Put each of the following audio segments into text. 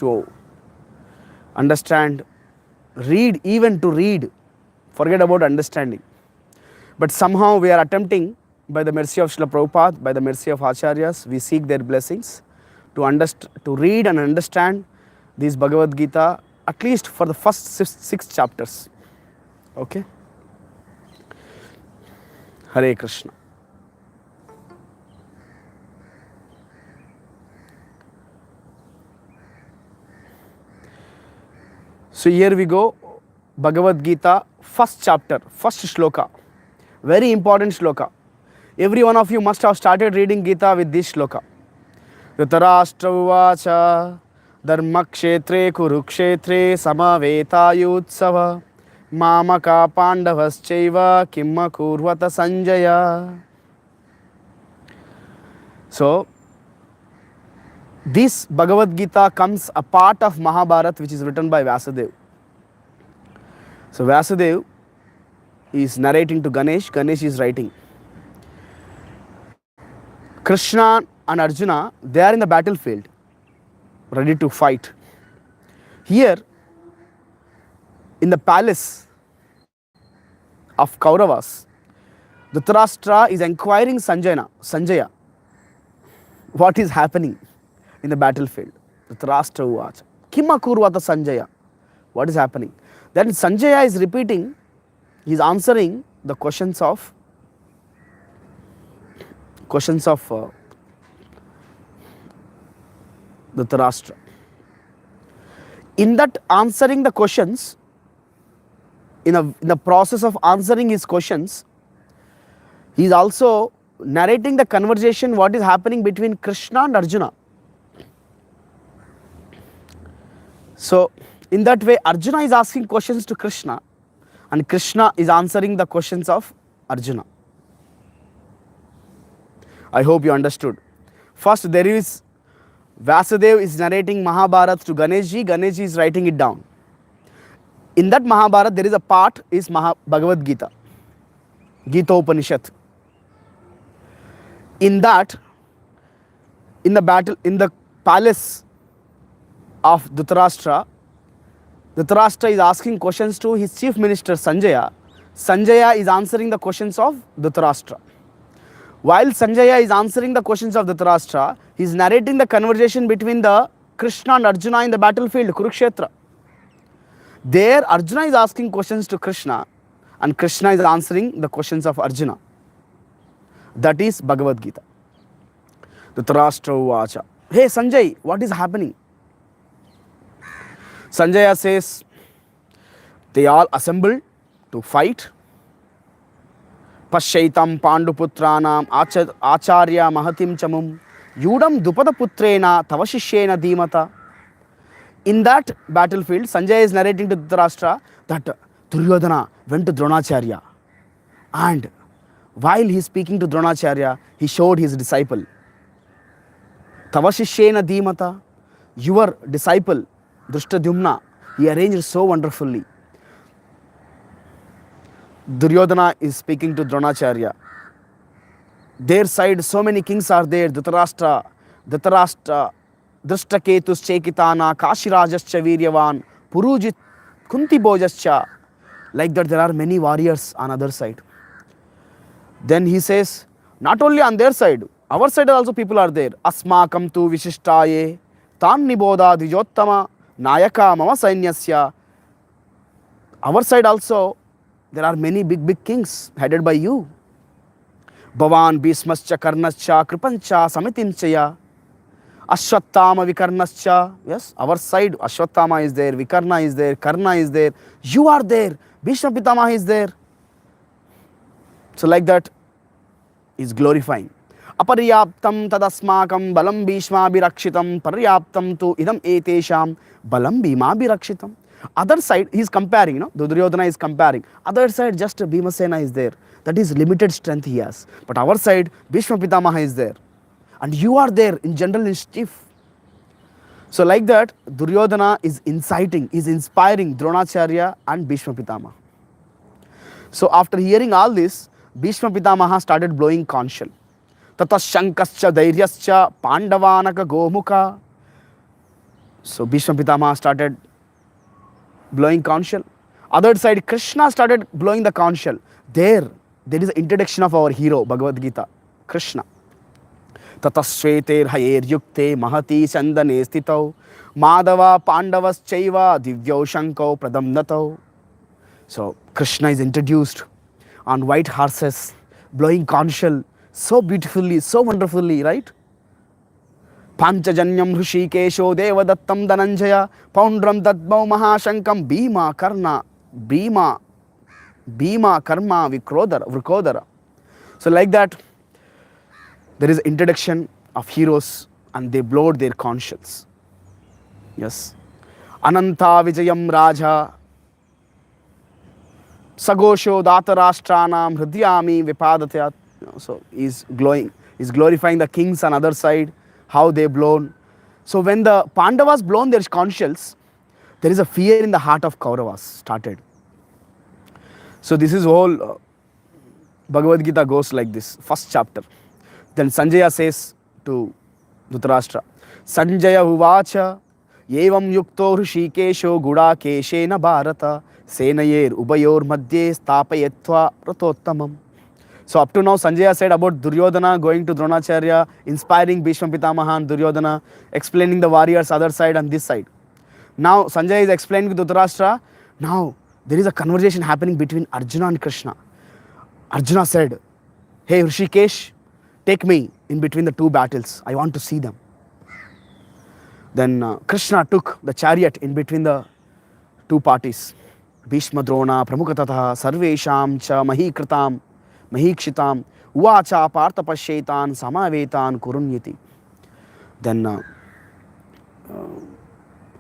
to understand, read, even to read. Forget about understanding. But somehow we are attempting, by the mercy of Srila Prabhupada, by the mercy of Acharyas, we seek their blessings to read and understand this Bhagavad Gita, at least for the first six chapters. Okay? Hare Krishna. So here we go, Bhagavad Gita, first chapter, first shloka. Very important shloka. Every one of you must have started reading Gita with this shloka. Dhritarashtra uvacha dharma kshetre kurukshetre samaveta mamaka pandavaschaiva kimma kurvata sanjaya. So, this Bhagavad Gita comes a part of Mahabharata, which is written by Vyasadeva. So Vyasadeva is narrating to Ganesh, Ganesh is writing. Krishna and Arjuna, they are in the battlefield, ready to fight. Here, in the palace of Kauravas, Dhritarashtra is inquiring Sanjaya, what is happening in the battlefield. Dhritarashtra uvacha Kimma kurvata Sanjaya. What is happening? Then Sanjaya is repeating, he is answering the questions of Dhritarashtra. In that answering the questions, in the process of answering his questions, he is also narrating the conversation, what is happening between Krishna and Arjuna. So, in that way, Arjuna is asking questions to Krishna and Krishna is answering the questions of Arjuna. I hope you understood. First, there is Vyasadeva is narrating Mahabharata to Ganeshji, Ganeshji is writing it down. In that Mahabharata, there is a part is Bhagavad Gita, Gita Upanishad. In that, in the palace of Dhritarashtra, Dhritarashtra is asking questions to his chief minister Sanjaya. Sanjaya is answering the questions of Dhritarashtra. While Sanjaya is answering the questions of Dhritarashtra, he is narrating the conversation between the Krishna and Arjuna in the battlefield, Kurukshetra. There, Arjuna is asking questions to Krishna and Krishna is answering the questions of Arjuna. That is Bhagavad Gita. Dhritarashtra uvacha. Hey Sanjay, what is happening? Sanjaya says, they all assembled to fight. Pashaitam Panduputranam Acharya Mahatim Chamum Yudam Dupada Putrena Tavashishena Dhimata. In that battlefield, Sanjaya is narrating to Dhritarashtra that Duryodhana went to Dronacharya. And while he is speaking to Dronacharya, he showed his disciple. Tavashishena Dhimata, your disciple, Drishtadyumna, he arranged so wonderfully. Duryodhana is speaking to Dronacharya. Their side, so many kings are there. Dhritarashtra, Drishtaketus Chekitana, Kashirajascha Viryavan, Purujit Kuntibojascha. Like that, there are many warriors on other side. Then he says, not only on their side, our side also people are there. Asmakam tu Vishishtaye, Tan Niboda Dijottama, Nayaka Mama Sainyasya. Our side also, there are many big kings headed by you. Bhavan Bhismascha Karnascha Kripancha Samitinchaya. Ashwattama Vikarnascha. Yes, our side Ashwattama is there, Vikarna is there, Karna is there. You are there. Bhishma Pitama is there. So like that is glorifying. Aparyaptam tadasmakam balam bhishma birakshitam paryaptam tu idam etesham balam bhima birakshitam. Other side, he is comparing, Duryodhana is comparing. Other side, just Bhimasena is there. That is limited strength he has. But our side, Bhishma Pitamaha is there. And you are there in general in chief. So like that, Duryodhana is inciting, is inspiring Dronacharya and Bhishma Pitamaha. So after hearing all this, Bhishma Pitamaha started blowing conch. Tata Shankascha Dairyascha Pandavanaka Gomukha. So Bhishma Pitamaha started blowing conch shell. Other side, Krishna started blowing the conch shell. There is an introduction of our hero, Bhagavad Gita, Krishna. Tatasveter hayer yukte mahati chandane stitau madava pandavas chaiva divyau shankau pradamnatau. So Krishna is introduced on white horses, blowing conch shell so beautifully, so wonderfully, right? Panchajanyam Hrishikesho Devadattam Dhananjaya Poundram Dadmau Mahashankam Bhima Karma Vrikodara. So like that, there is introduction of heroes and they blowed their conch shells. Yes. Ananta Vijayam Raja Sagosho Datarashtranam Hridyami Vipadatya. So he's glorifying the kings on other side, how they blown. So when the Pandavas blown their conch shells, there is a fear in the heart of Kauravas started. So this is whole Bhagavad Gita goes like this, first chapter. Then Sanjaya says to Dhritarashtra, Sanjaya Uvacha Yevam Yukto Hrishikesho Gudakeshena Bharata Senayer Ubayor Madhye Stapayetva Ratottamam. So up to now Sanjaya said about Duryodhana going to Dronacharya, inspiring Bhishma Pitamaha and Duryodhana, explaining the warriors other side and this side. Now Sanjaya is explaining to Dhritarashtra, now there is a conversation happening between Arjuna and Krishna. Arjuna said, hey Hrishikesh, take me in between the two battles. I want to see them. Then Krishna took the chariot in between the two parties. Bhishma Drona Pramukhatataha Sarvesham cha Mahikritam Mahikshitam Uvacha Partha Pashetan Samavetan Kurunyati. Then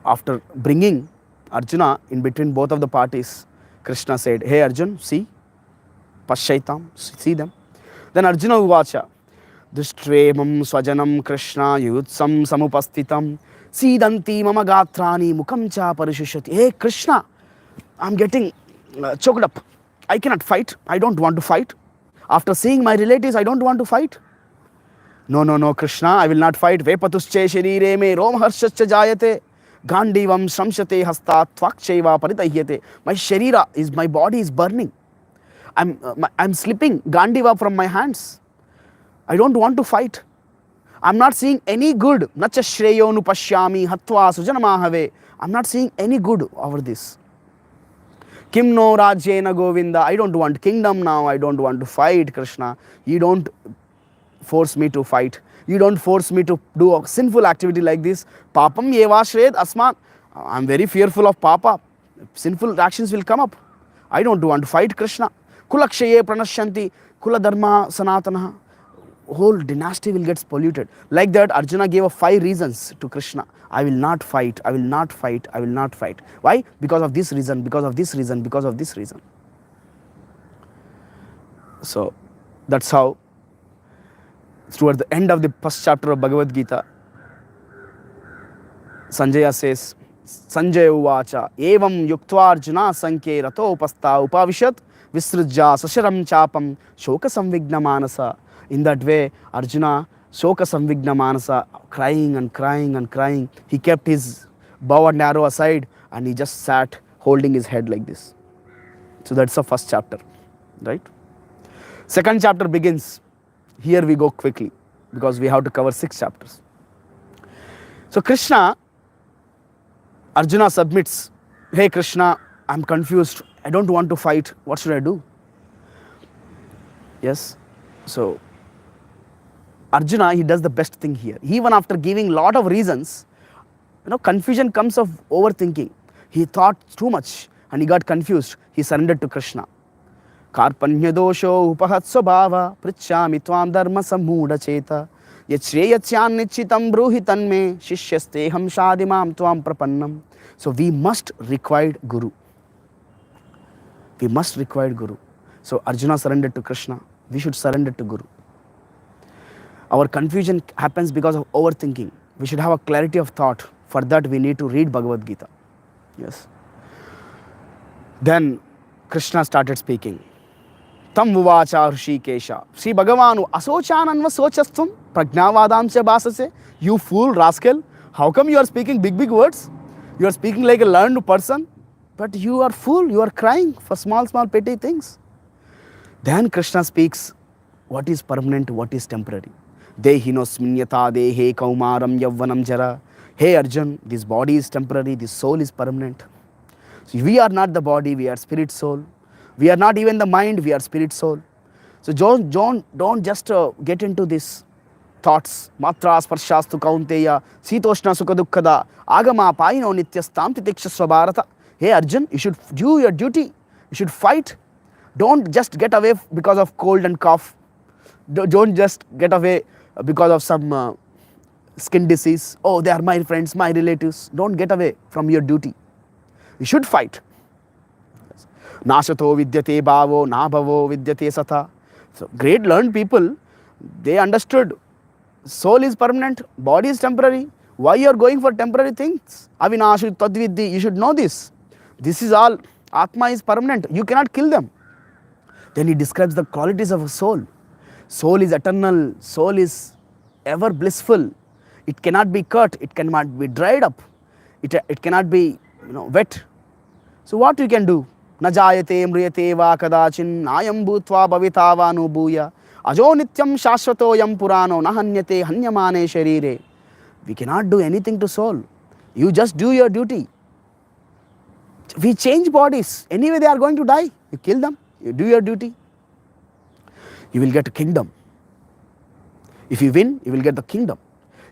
after bringing Arjuna in between both of the parties, Krishna said, hey Arjun, see, Pashaitam, see them. Then Arjuna Uvacha Dushremam Swajanam Krishna Yutsam Samupastitam Sidanti Mama Gatrani Mukam Cha Parishishati. Hey Krishna, I'm getting choked up. I cannot fight. I don't want to fight. After seeing my relatives, I don't want to fight. No, Krishna, I will not fight. Vepatusche sharire me romharshascha jayate gandivam shamshate hasta tvaksheva paritahyate. My sharira is, my body is burning. I'm slipping gandiva from my hands. I don't want to fight. I'm not seeing any good. Nacha shreyo nupashyami hatva sujanamahave. I'm not seeing any good over this. Kim no rajyena govinda. I don't want kingdom now. I don't want to fight, Krishna. You don't force me to fight. You don't force me to do a sinful activity like this. Papam yevashred asmat. I'm very fearful of papa. Sinful actions will come up. I don't want to fight, Krishna. Kulakshaye pranashyanti. Kula dharma sanatana. Whole dynasty will get polluted. Like that, Arjuna gave 5 reasons to Krishna. I will not fight, I will not fight, I will not fight. Why? Because of this reason, because of this reason, because of this reason. So, that's how, toward the end of the first chapter of Bhagavad Gita, Sanjaya says, Sanjaya Uvacha, Evam Yuktva Arjuna Sankhe Rato Upastha Upavishat Visrujya Sasharam Chapam Shoka Samvigna Manasa. In that way, Arjuna, Shoka Samvigna Manasa, crying and crying and crying. He kept his bow and arrow aside and he just sat holding his head like this. So that's the first chapter, right? Second chapter begins. Here we go quickly because we have to cover 6 chapters. So Krishna, Arjuna submits, hey Krishna, I'm confused. I don't want to fight. What should I do? Yes. So Arjuna, he does the best thing here. Even after giving lot of reasons, confusion comes of overthinking. He thought too much and he got confused. He surrendered to Krishna. Karpanya dosho upahat swabhava prichami tvam dharma sammuda cheta yachreyacyan nichitam bruhitan me shishyasteham shadimam tvam prapannam. So we must require Guru. We must require Guru. So Arjuna surrendered to Krishna. We should surrender to Guru. Our confusion happens because of overthinking. We should have a clarity of thought. For that, we need to read Bhagavad Gita. Yes. Then Krishna started speaking. Tam uvacha Hrishikesha. Sri Bhagavanu asochananva sochastvam pragnavadamcha basase. You fool, rascal. How come you are speaking big words? You are speaking like a learned person, but you are fool. You are crying for small petty things. Then Krishna speaks what is permanent, what is temporary. Dehinosminyata dehe kaumaram yavvanam jara. Hey Arjun, this body is temporary, this soul is permanent. So we are not the body, we are spirit soul. We are not even the mind, we are spirit soul. So don't just get into this thoughts. Matra sparshastu kaunteya sitoshna sukha dukkhada agama paino nityastam titikshasva bharata. Hey Arjun, you should do your duty. You should fight. Don't just get away because of cold and cough. Don't just get away because of some skin disease. Oh, they are my friends, my relatives. Don't get away from your duty. You should fight. Nashato vidyate bhavo, nabhavo vidyate satha. So great learned people, they understood soul is permanent, body is temporary. Why you are going for temporary things? Avinashu tadvidhi, you should know this. This is all. Atma is permanent. You cannot kill them. Then he describes the qualities of a soul. Soul is eternal. Soul is ever blissful. It cannot be cut. It cannot be dried up. It cannot be wet. So what you can do? Na jayate mriyate va kadachin nayam bhutva bhavita va nubhuya ajo nityam shashvatoyam purano na hanyate hanyamane sharire. We cannot do anything to soul. You just do your duty. We change bodies. Anyway, they are going to die. You kill them. You do your duty. You will get a kingdom. If you win, you will get the kingdom.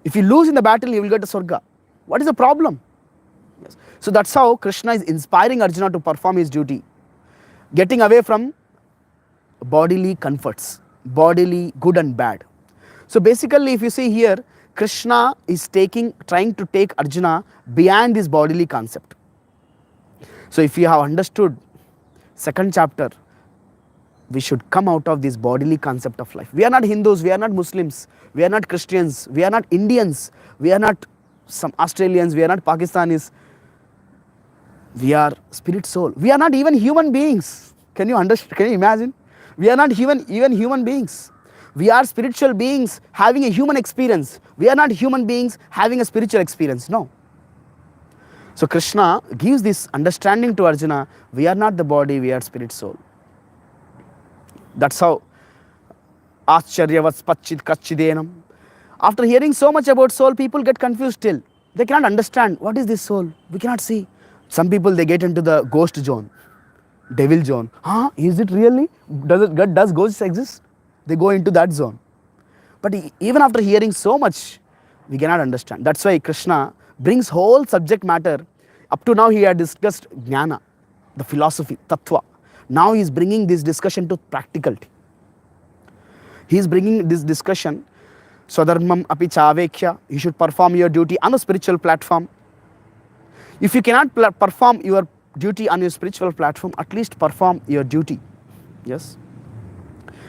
If you lose in the battle, you will get the Swarga. What is the problem? Yes. So that's how Krishna is inspiring Arjuna to perform his duty. Getting away from bodily comforts, bodily good and bad. So basically, if you see here, Krishna is trying to take Arjuna beyond this bodily concept. So if you have understood second chapter, we should come out of this bodily concept of life. We are not Hindus, we are not Muslims, we are not Christians, we are not Indians, we are not some Australians, we are not Pakistanis. We are spirit soul. We are not even human beings. Can you understand? Can you imagine? We are not even human beings. We are spiritual beings having a human experience. We are not human beings having a spiritual experience. No. So Krishna gives this understanding to Arjuna. We are not the body, we are spirit soul. That's how Ascharyavat Pachit Kachidenam. After hearing so much about soul, people get confused still. They cannot understand what is this soul. We cannot see. Some people, they get into the ghost zone, devil zone. Is it really? Does ghosts exist? They go into that zone. But even after hearing so much, we cannot understand. That's why Krishna brings whole subject matter. Up to now he had discussed jnana, the philosophy, tattva. Now he is bringing this discussion to practicality. He is bringing this discussion, swadharmam api chavekya, you should perform your duty on a spiritual platform. If you cannot perform your duty on your spiritual platform, at least perform your duty. Yes.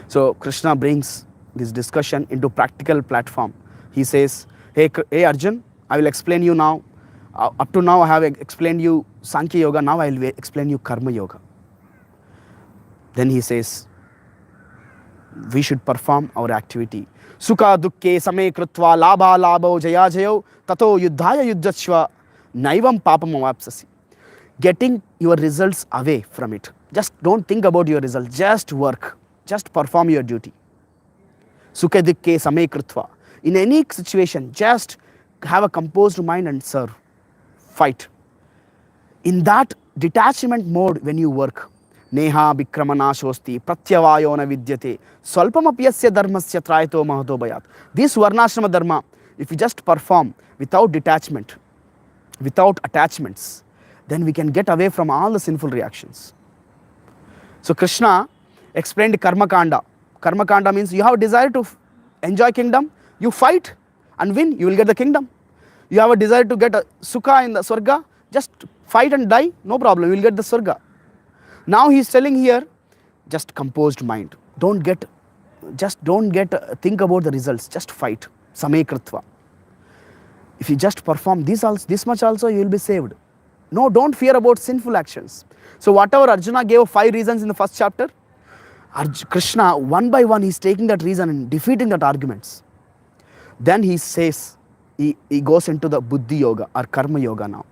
So Krishna brings this discussion into practical platform. He says, hey Arjun, I will explain you now. Up to now I have explained you Sankhya Yoga, now I will explain you Karma Yoga. Then he says, we should perform our activity. Sukha dukke same krutva labha labho jaya jayo tato yuddhaya yuddhachva naivam papam avapsasi. Getting your results away from it. Just don't think about your results. Just work. Just perform your duty. Sukha dukke same krutva. In any situation, just have a composed mind and serve. Fight. In that detachment mode when you work, Neha Bikramana Shosti, Pratyavayona Vidyate, Swalpamapyasya Dharmasya Trayato Mahato Bhayat. This Varnashrama Dharma, if you just perform without detachment, without attachments, then we can get away from all the sinful reactions. So Krishna explained Karma Kanda. Karma Kanda means you have a desire to enjoy kingdom, you fight and win, you will get the kingdom. You have a desire to get a Sukha in the Swarga, just fight and die, no problem, you will get the Swarga. Now he is telling here, just composed mind. Don't think about the results, just fight. Same Kritva. If you just perform this much also, you will be saved. No, don't fear about sinful actions. So whatever Arjuna gave 5 reasons in the first chapter, Krishna one by one is taking that reason and defeating that arguments. Then he says he goes into the buddhi yoga or karma yoga now.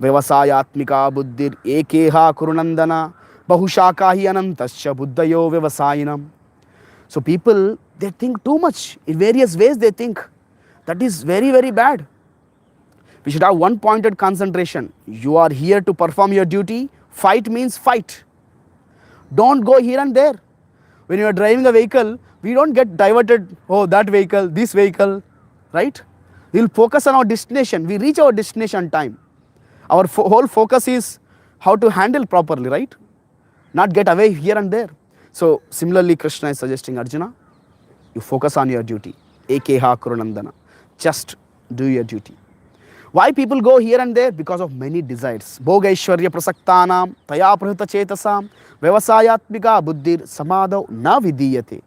Vyavasayatmika buddhir ekeha kurunandana bahushaka hi anantasya buddhayo vyavasayinam. So people, they think too much. In various ways they think. That is very, very bad. We should have one pointed concentration. You are here to perform your duty. Fight means fight. Don't go here and there. When you are driving a vehicle, we don't get diverted. Oh, that vehicle, this vehicle, right? We will focus on our destination. We reach our destination on time. Our whole focus is how to handle properly, right? Not get away here and there. So similarly, Krishna is suggesting Arjuna, you focus on your duty. Ekeha kurunandana. Just do your duty. Why people go here and there? Because of many desires. Bhogaishwarya prasaktanam, taya prahita chetasam, vyavasayatmika buddhir samadau na vidiyate.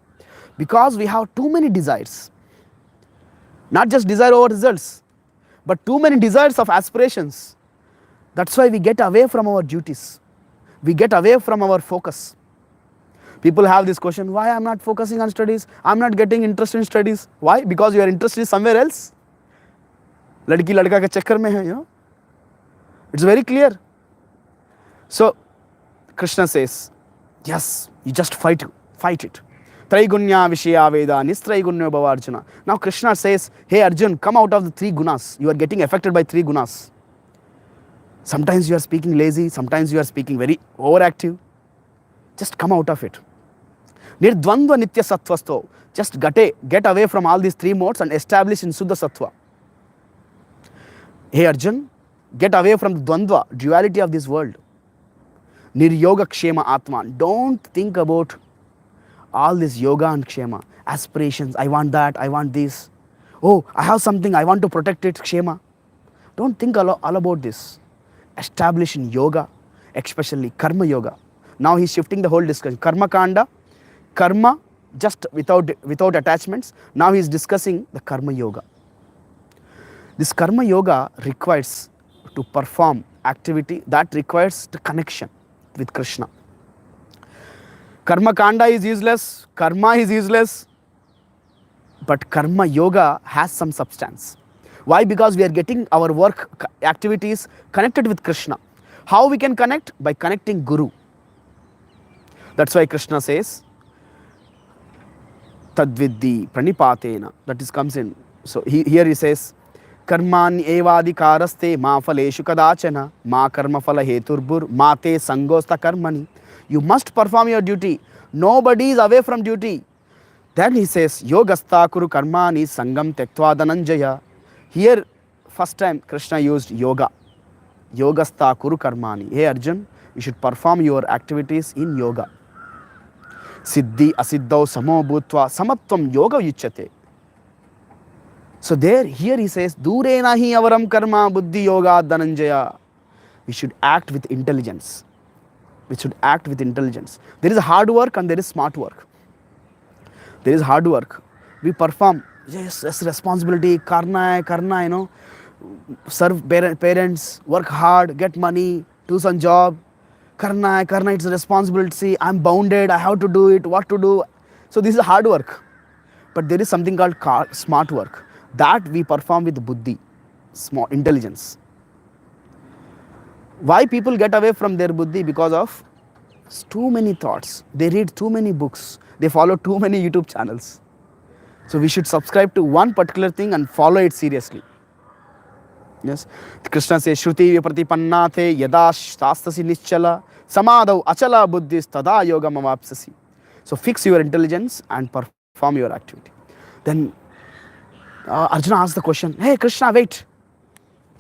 Because we have too many desires. Not just desire over results, but too many desires of aspirations. That's why we get away from our duties. We get away from our focus. People have this question, why I'm not focusing on studies? I'm not getting interest in studies. Why? Because your interest is somewhere else. Ladki ladka ke chakkar mein hai, you know. It's very clear. So Krishna says, yes, you just fight it. Traigunya Vishaya Veda, Nistraigunyo Bhava Arjuna. Now Krishna says, hey Arjun, come out of the three gunas. You are getting affected by three gunas. Sometimes you are speaking lazy, sometimes you are speaking very overactive. Just come out of it. Nirdvandva Nitya Sattvasto. Just get away from all these three modes and establish in Suddha Sattva. Hey Arjun, get away from the Dvandva, duality of this world. Niryoga Kshema Atman. Don't think about all this yoga and Kshema. Aspirations, I want that, I want this. Oh, I have something, I want to protect it, Kshema. Don't think all about this. Establish in yoga, especially Karma Yoga. Now he's shifting the whole discussion. Karma Kanda, Karma just without attachments. Now he's discussing the Karma Yoga. This Karma Yoga requires to perform activity that requires the connection with Krishna. Karma Kanda is useless, Karma is useless, but Karma Yoga has some substance. Why? Because we are getting our work activities connected with Krishna. How we can connect? By connecting Guru. That's why Krishna says, Tadviddi pranipatena. That is comes in. So here he says, Karmani evadikaraste ma phaleshu kadachana ma karma phala heturbur ma te sangosta karmani. You must perform your duty. Nobody is away from duty. Then he says, Yogastha kuru karmani sangam tektva dhananjaya. Here first time Krishna used yoga. Yogastha kuru karmani. Hey Arjun, you should perform your activities in yoga. Siddhi asiddhau samo bhutva samatvam yoga yuchyate. So here he says, Durena hi avaram karma buddhi yoga dhananjaya. We should act with intelligence. We should act with intelligence. There is hard work and there is smart work. There is hard work. We perform, yes, responsibility, karna, you know, serve parents, work hard, get money, do some job. Karna, it's a responsibility. I'm bounded, I have to do it, what to do. So this is hard work. But there is something called smart work. That we perform with buddhi, small intelligence. Why people get away from their buddhi? Because of too many thoughts. They read too many books. They follow too many YouTube channels. So we should subscribe to one particular thing and follow it seriously. Yes. Krishna says, Shruti vipratipanna yada shastasi nischala samadau achala buddhis tada yogam avapsasi. So fix your intelligence and perform your activity. Then Arjuna asked the question, hey Krishna, wait.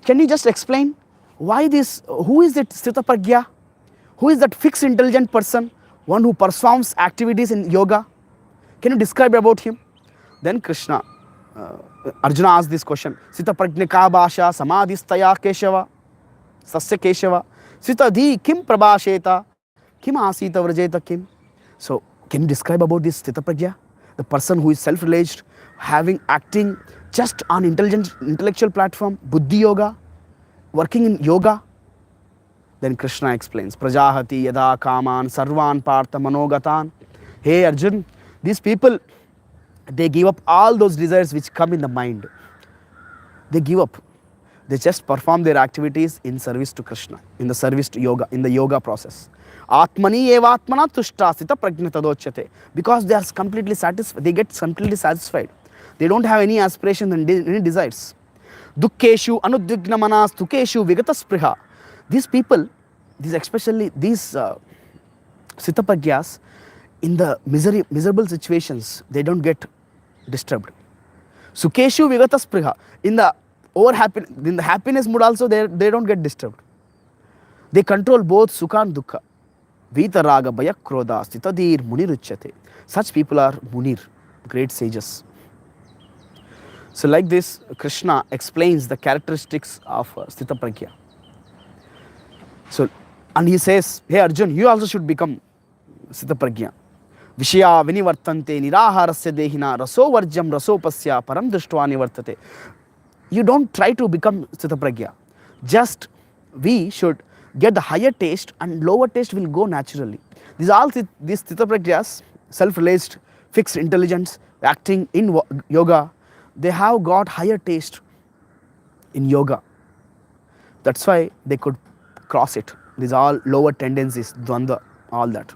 Can you just explain why this, who is that Sthita Pragya? Who is that fixed intelligent person? One who performs activities in yoga? Can you describe about him? Then Krishna, Arjuna asked this question. Sthita Pragya ka bhasha samadhistaya keshava sasya keshava Sthita dhi kim prabhasheta kim asita vrajeta kim. So can you describe about this Sthita Pragya? The person who is self-realized, acting just on intellectual platform, buddhi yoga, working in yoga. Then Krishna explains, Prajahati yada kaman sarvan partha manogatan. Hey Arjun, these people, they give up all those desires which come in the mind. They give up. They just perform their activities in service to Krishna, in the service to yoga, in the yoga process. Atmani evatmana tushta sita prajnatadochyate. Because they are completely satisfied, they get completely satisfied. They don't have any aspirations and any desires. Dukkeshu anudignamanas tukeshu vigata spriha. These people, these especially these sitapragyas, in the miserable situations, they don't get disturbed. Sukeshu vigata spriha. In the happiness mood also, they don't get disturbed. They control both sukha and dukkha. Vita raga bhaya krodha stitadir muniruchyate. Such people are munir, great sages. So like this, Krishna explains the characteristics of Sthita Prajna. So, and he says, hey Arjun, you also should become Sthita Prajna. Vishya vinivartante niraharasya dehina raso varjam rasopasya param drishtva nivartate. You don't try to become Sthita Prajna. Just we should get the higher taste and lower taste will go naturally. These Sthita Prajnas, self-realized, fixed intelligence, acting in yoga, they have got higher taste in yoga. That's why they could cross it. These all lower tendencies, dvandva, all that.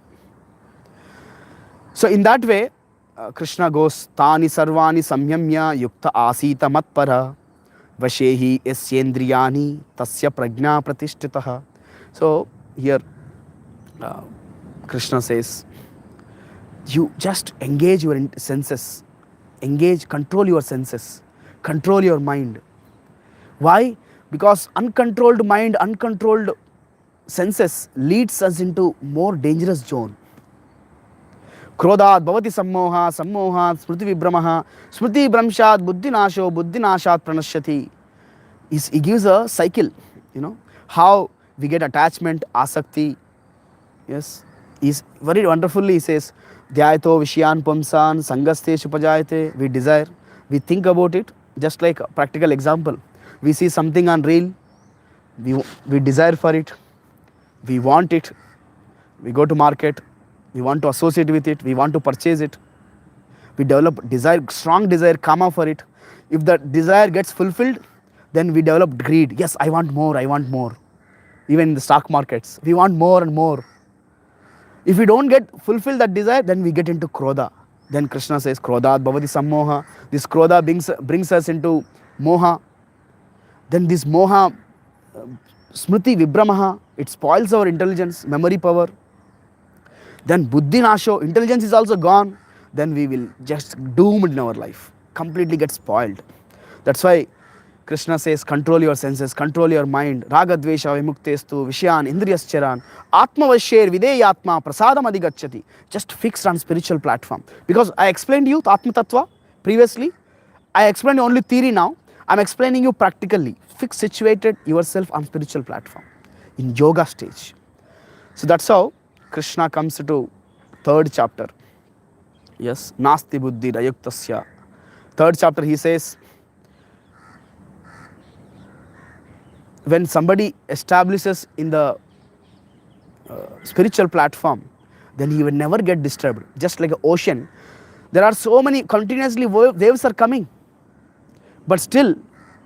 So in that way, Krishna goes, Tani sarvani samyamya yukta asita matpara vashehi yasyendriyani tasya prajna pratishtitaha. So here Krishna says, you just engage your senses. Control your senses, control your mind. Why? Because uncontrolled mind, uncontrolled senses leads us into more dangerous zone. Krodhat bhavati sammoha, sammohat smriti vibramaha, smriti bramshat buddhinasho, buddhinashat pranashyati. He gives a cycle, how we get attachment, asakti. Yes, is very wonderfully he says, Dhyayato Vishyan Pumsan Sangaste Shupajayate. We desire, we think about it, just like a practical example. We see something on reel, we desire for it, we want it, we go to market, we want to associate with it, we want to purchase it. We develop desire, strong desire, kama for it. If the desire gets fulfilled, then we develop greed. Yes, I want more, I want more. Even in the stock markets, we want more and more. If we don't fulfill that desire, then we get into krodha. Then Krishna says, Krodhat bhavati sammoha. This krodha brings us into moha. Then this moha, smriti vibramaha, it spoils our intelligence, memory power. Then buddhi nasho, intelligence is also gone. Then we will just doomed in our life, completely get spoiled. That's why Krishna says, control your senses, control your mind. Raga dvesha vimuktestu vishyan indriyascharan atmavashyer videyatma prasadam adhigacchati. Just fixed on spiritual platform. Because I explained you Atma Tattva previously. I explained only theory now. I'm explaining you practically. Fix situated yourself on spiritual platform in yoga stage. So that's how Krishna comes to third chapter. Yes, Nasti Buddhi Rayuktasya. Third chapter he says, when somebody establishes in the spiritual platform, then he will never get disturbed. Just like an ocean, there are so many continuously waves are coming, but still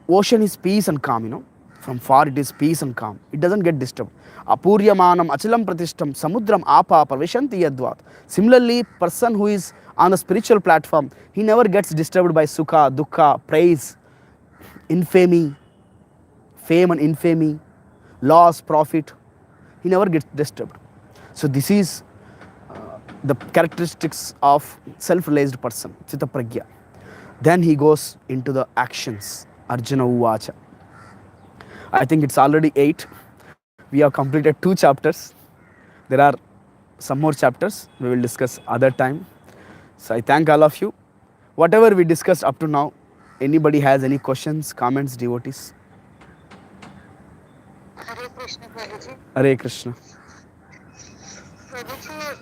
ocean is peace and calm. From far it is peace and calm. It doesn't get disturbed. Apuryamanam achilam pratishtam samudram apa parvishanti yadvat. Similarly, person who is on the spiritual platform, he never gets disturbed by sukha, dukkha, praise, infamy, fame and infamy, loss, profit. He never gets disturbed. So this is the characteristics of self-realized person, Sthita Prajna. Then he goes into the actions. Arjuna Uvacha. I think it's already 8. We have completed 2 chapters. There are some more chapters we will discuss other time. So I thank all of you. Whatever we discussed up to now, anybody has any questions, comments, devotees? Hare Krishna, Prabhuji. Hare Krishna. Prabhuji,